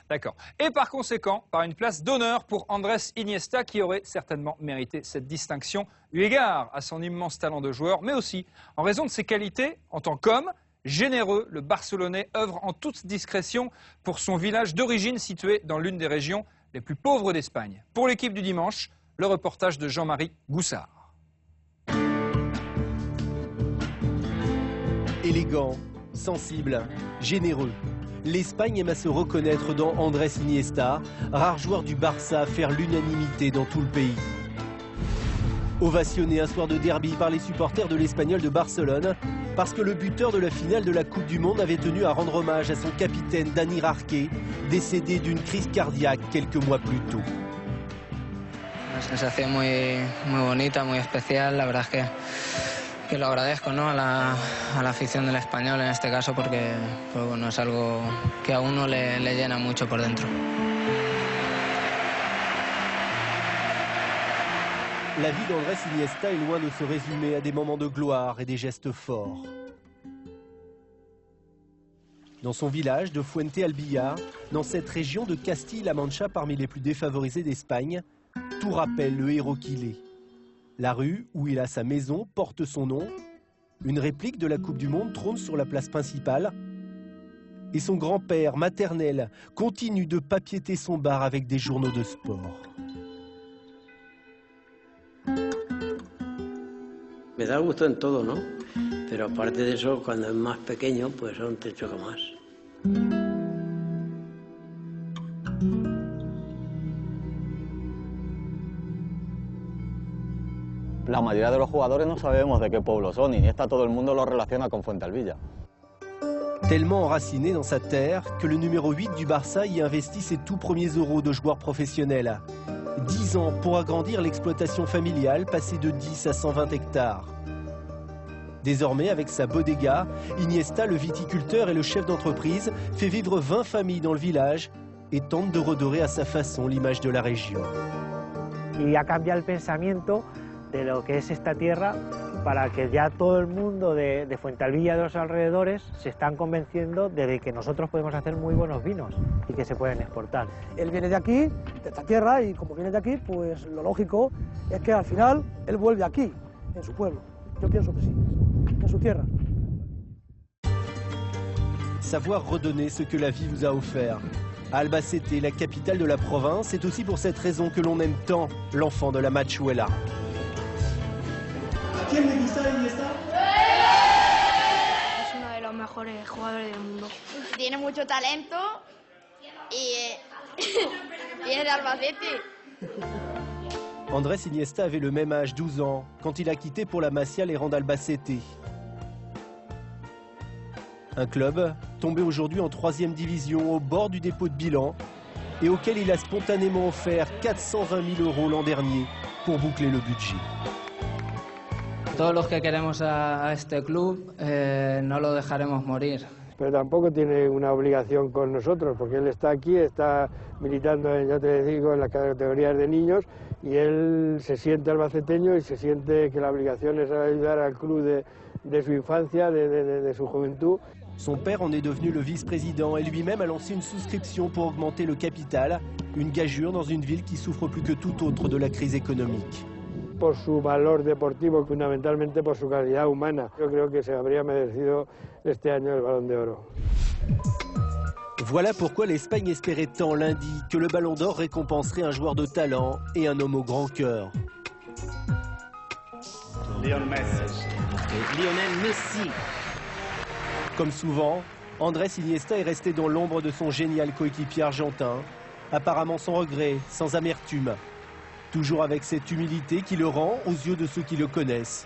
D'accord. Et par conséquent, par une place d'honneur pour Andrés Iniesta, qui aurait certainement mérité cette distinction, eu égard à son immense talent de joueur, mais aussi en raison de ses qualités en tant qu'homme. Généreux, le Barcelonais œuvre en toute discrétion pour son village d'origine situé dans l'une des régions les plus pauvres d'Espagne. Pour l'équipe du dimanche, le reportage de Jean-Marie Goussard. Élégant, sensible, généreux. L'Espagne aime à se reconnaître dans Andrés Iniesta, rare joueur du Barça à faire l'unanimité dans tout le pays. Ovationné un soir de derby par les supporters de l'Espagnol de Barcelone, parce que le buteur de la finale de la Coupe du Monde avait tenu à rendre hommage à son capitaine Dani Jarque, décédé d'une crise cardiaque quelques mois plus tôt. Una sensación muy bonita, muy especial. La verdad es que lo agradezco, ¿no? a la afición del Español en este caso, porque pues, bueno, es algo que a uno le llena mucho por dentro. La vie d'Andrés Iniesta est loin de se résumer à des moments de gloire et des gestes forts. Dans son village de Fuente Albillar, dans cette région de Castille-La Mancha parmi les plus défavorisées d'Espagne, tout rappelle le héros qu'il est. La rue où il a sa maison porte son nom. Une réplique de la Coupe du Monde trône sur la place principale. Et son grand-père maternel continue de papiéter son bar avec des journaux de sport. Me da gusto en todo, ¿no? Pero aparte de eso, cuando es más pequeño, pues son te choca más. La mayoría de los jugadores no sabemos de qué pueblo son, y Iniesta todo el mundo lo relaciona con Fuentealbilla. Tellement enraciné dans sa terre que le numéro 8 du Barça y investit ses tout premiers euros de joueur professionnel. 10 ans pour agrandir l'exploitation familiale, passer de 10 à 120 hectares. Désormais, avec sa bodega, Iniesta, le viticulteur et le chef d'entreprise, fait vivre 20 familles dans le village et tente de redorer à sa façon l'image de la région. Y ha cambiado el pensamiento de lo que es esta tierra para que ya todo el mundo de Fuentealbilla y de los alrededores se están convenciendo de que nosotros podemos hacer muy buenos vinos y que se pueden exportar. Él viene de aquí, de esta tierra, y como viene de aquí, pues lo lógico es que al final él vuelve aquí, en su pueblo. Yo pienso que sí, en su tierra. Savoir redonner ce que la vie vous a offert. À Albacete, la capitale de la province, c'est aussi pour cette raison que l'on aime tant l'enfant de la Machuela. ¿Quién le gusta Iniesta? Es uno de los mejores jugadores del mundo. Tiene mucho talento y es de Albacete. Andrés Iniesta avait le même âge, 12 ans, quand il a quitté pour la Masia les rangs d'Albacete. Un club tombé aujourd'hui en 3e division au bord du dépôt de bilan et auquel il a spontanément offert 420 000 € l'an dernier pour boucler le budget. Todos los que queremos a este club no lo dejaremos morir. Pero tampoco tiene una obligación con nosotros, porque él está aquí, está militando, ya te digo, en las categorías de niños, y él se siente albaceteño y se siente que la obligación es ayudar al club de su infancia, de su juventud. Son père en est devenu le vice-président et lui-même a lancé une souscription pour augmenter le capital, une gageure dans une ville qui souffre plus que tout autre de la crise économique. Por su valor deportivo, fundamentalmente por su calidad humana. Yo creo que se habría merecido este año el Balón de Oro. Voilà pourquoi l'Espagne espérait tant lundi que le Ballon d'Or récompenserait un joueur de talent et un homme au grand cœur. Lionel Messi. Comme souvent, Andrés Iniesta est resté dans l'ombre de son génial coéquipier argentin, apparemment sans regret, sans amertume. Toujours avec cette humilité qui le rend, aux yeux de ceux qui le connaissent,